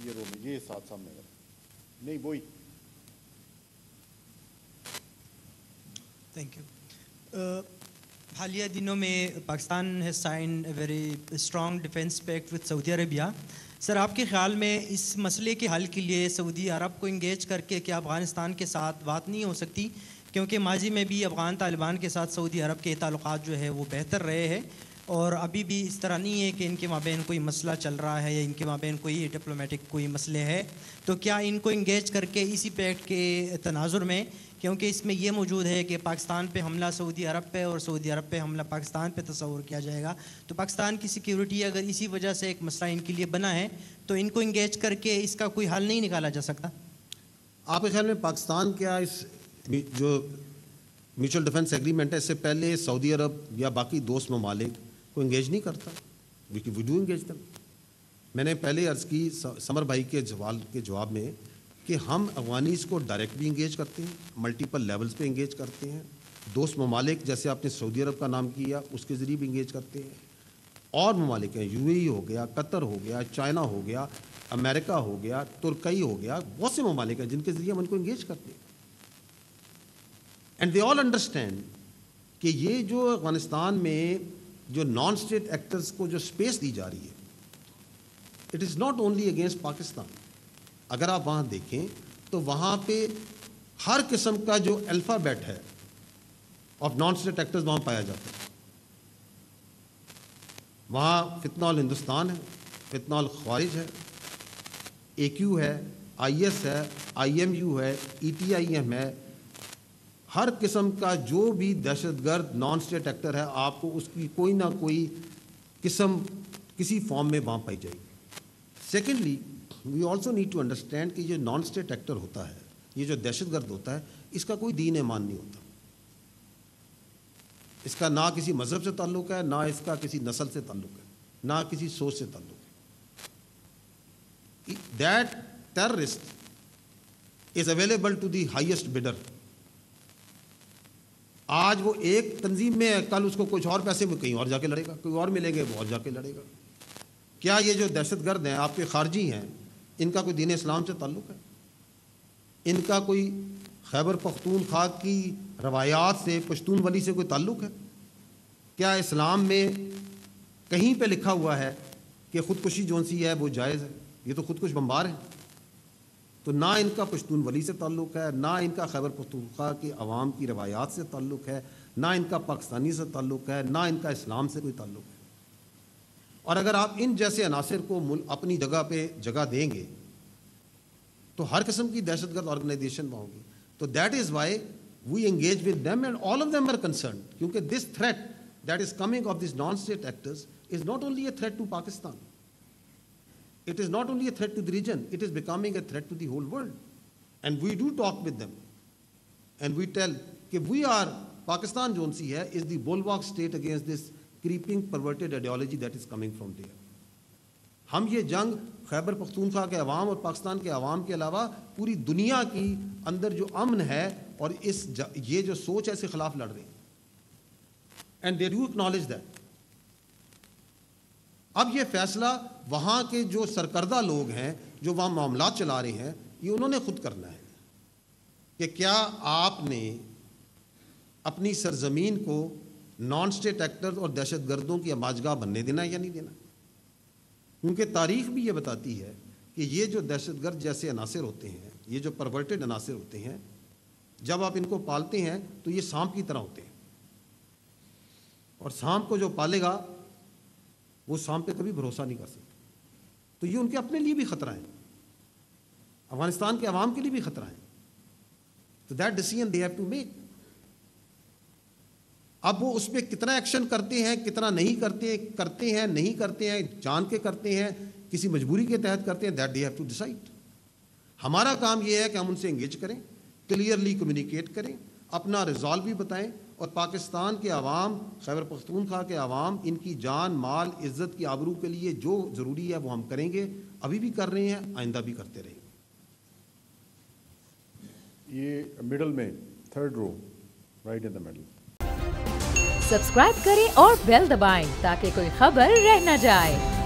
یہ رو میں یہ ساتھ سامنے نہیں وہی. Thank you. حالیہ دنوں میں Pakistan has signed a very strong defence pact with Saudi Arabia. Sir آپ کے خیال میں اس مسئلے کے حل کے لیے سعودی عرب کو انگیج کر کے کیا افغانستان کے ساتھ بات نہیں ہو سکتی؟ کیونکہ ماضی میں بھی افغان طالبان کے ساتھ سعودی عرب کے تعلقات جو ہے وہ بہتر رہے ہیں، اور ابھی بھی اس طرح نہیں ہے کہ ان کے مابین کوئی مسئلہ چل رہا ہے یا ان کے مابین کوئی ڈپلومیٹک کوئی مسئلے ہے. تو کیا ان کو انگیج کر کے اسی پیکٹ کے تناظر میں، کیونکہ اس میں یہ موجود ہے کہ پاکستان پہ حملہ سعودی عرب پہ اور سعودی عرب پہ حملہ پاکستان پہ تصور کیا جائے گا، تو پاکستان کی سیکیورٹی اگر اسی وجہ سے ایک مسئلہ ان کے لیے بنا ہے تو ان کو انگیج کر کے اس کا کوئی حل نہیں نکالا جا سکتا؟ آپ کے خیال میں پاکستان کیا اس جو میوچل ڈیفنس ایگریمنٹ ہے اس سے پہلے سعودی عرب یا باقی دوست ممالک کو انگیج نہیں کرتا؟ وی ڈو انگیج دم. میں نے پہلے عرض کی سمر بھائی کے جواب میں کہ ہم افغانیز کو ڈائریکٹ بھی انگیج کرتے ہیں، ملٹیپل لیولز پہ انگیج کرتے ہیں، دوست ممالک جیسے آپ نے سعودی عرب کا نام کیا اس کے ذریعے بھی انگیج کرتے ہیں، اور ممالک ہیں یو اے ای ہو گیا، قطر ہو گیا، چائنا ہو گیا، امریکہ ہو گیا، ترکی ہو گیا، بہت سے ممالک ہیں جن کے ذریعے ہم ان کو انگیج کرتے ہیں. اینڈ دے آل انڈرسٹینڈ کہ یہ جو افغانستان میں جو نان اسٹیٹ ایکٹرز کو جو اسپیس دی جا رہی ہے it is not only against Pakistan. اگر آپ وہاں دیکھیں تو وہاں پہ ہر قسم کا جو الفابیٹ ہے آف نان اسٹیٹ ایکٹرز وہاں پایا جاتا ہے. وہاں فتنہ الہندوستان ہے، فتنہ الخوارج ہے، اے کیو ہے، آئی ایس ہے، آئی ایم یو ہے، ای ٹی آئی ایم ہے. ہر قسم کا جو بھی دہشت گرد نان اسٹیٹ ایکٹر ہے آپ کو اس کی کوئی نہ کوئی قسم کسی فارم میں وہاں پائی جائے گی. Secondly we also need to understand کہ یہ نان اسٹیٹ ایکٹر ہوتا ہے، یہ جو دہشت گرد ہوتا ہے اس کا کوئی دین ایمان نہیں ہوتا، اس کا نہ کسی مذہب سے تعلق ہے، نہ اس کا کسی نسل سے تعلق ہے، نہ کسی سوچ سے تعلق ہے. That terrorist is available to the highest bidder. آج وہ ایک تنظیم میں ہے، کل اس کو کچھ اور پیسے میں کہیں اور جا کے لڑے گا، کوئی اور ملیں گے وہ اور جا کے لڑے گا. کیا یہ جو دہشت گرد ہیں آپ کے خارجی ہیں ان کا کوئی دین اسلام سے تعلق ہے؟ ان کا کوئی خیبر پختونخوا کی روایات سے، پشتون ولی سے کوئی تعلق ہے؟ کیا اسلام میں کہیں پہ لکھا ہوا ہے کہ خودکشی جون سی ہے وہ جائز ہے؟ یہ تو خودکش بمبار ہیں. تو نہ ان کا پشتون ولی سے تعلق ہے، نہ ان کا خیبر پختونخوا کی عوام کی روایات سے تعلق ہے، نہ ان کا پاکستانی سے تعلق ہے، نہ ان کا اسلام سے کوئی تعلق ہے. اور اگر آپ ان جیسے عناصر کو اپنی جگہ پہ جگہ دیں گے تو ہر قسم کی دہشت گرد آرگنائزیشن وہاں ہوگی. تو that is why we engage with them and all of them are concerned, کیونکہ this threat that is coming of this non state actors is not only a threat to Pakistan. It is not only a threat to the region, it is becoming a threat to the whole world. And we do talk with them. And we tell that we are, Pakistan جو سی ہے, is the bulwark state against this creeping perverted ideology that is coming from there. ہم یہ جنگ خیبر پختونخوا کے عوام اور پاکستان کے عوام کے علاوہ پوری دنیا کی اندر جو امن ہے اور یہ جو سوچ ہے اس کے خلاف لڑ رہے ہیں. And they do acknowledge that. اب یہ فیصلہ وہاں کے جو سرکردہ لوگ ہیں جو وہاں معاملات چلا رہے ہیں یہ انہوں نے خود کرنا ہے کہ کیا آپ نے اپنی سرزمین کو نان اسٹیٹ ایکٹرز اور دہشت گردوں کی ہماجگاہ بننے دینا ہے یا نہیں دینا. کیونکہ تاریخ بھی یہ بتاتی ہے کہ یہ جو دہشت گرد جیسے عناصر ہوتے ہیں، یہ جو پرورٹڈ عناصر ہوتے ہیں، جب آپ ان کو پالتے ہیں تو یہ سانپ کی طرح ہوتے ہیں، اور سانپ کو جو پالے گا وہ سانپ پہ کبھی بھروسہ نہیں کر سکتا. تو یہ ان کے اپنے لیے بھی خطرہ ہے، افغانستان کے عوام کے لیے بھی خطرہ ہے. تو that decision they have to make. اب وہ اس پہ کتنا ایکشن کرتے ہیں، کتنا نہیں کرتے ہیں نہیں کرتے ہیں، جان کے کرتے ہیں، کسی مجبوری کے تحت کرتے ہیں، that they have to decide. ہمارا کام یہ ہے کہ ہم ان سے انگیج کریں، کلیئرلی کمیونیکیٹ کریں، اپنا ریزالو بھی بتائیں، اور پاکستان کے عوام، خیبر پختونخوا کے عوام، ان کی جان، مال، عزت کی آبرو کے لیے جو ضروری ہے وہ ہم کریں گے، ابھی بھی کر رہے ہیں، آئندہ بھی کرتے رہیں گے. یہ مڈل میں third row, right in the middle. Subscribe کریں اور بیل دبائیں تاکہ کوئی خبر رہ نہ جائے.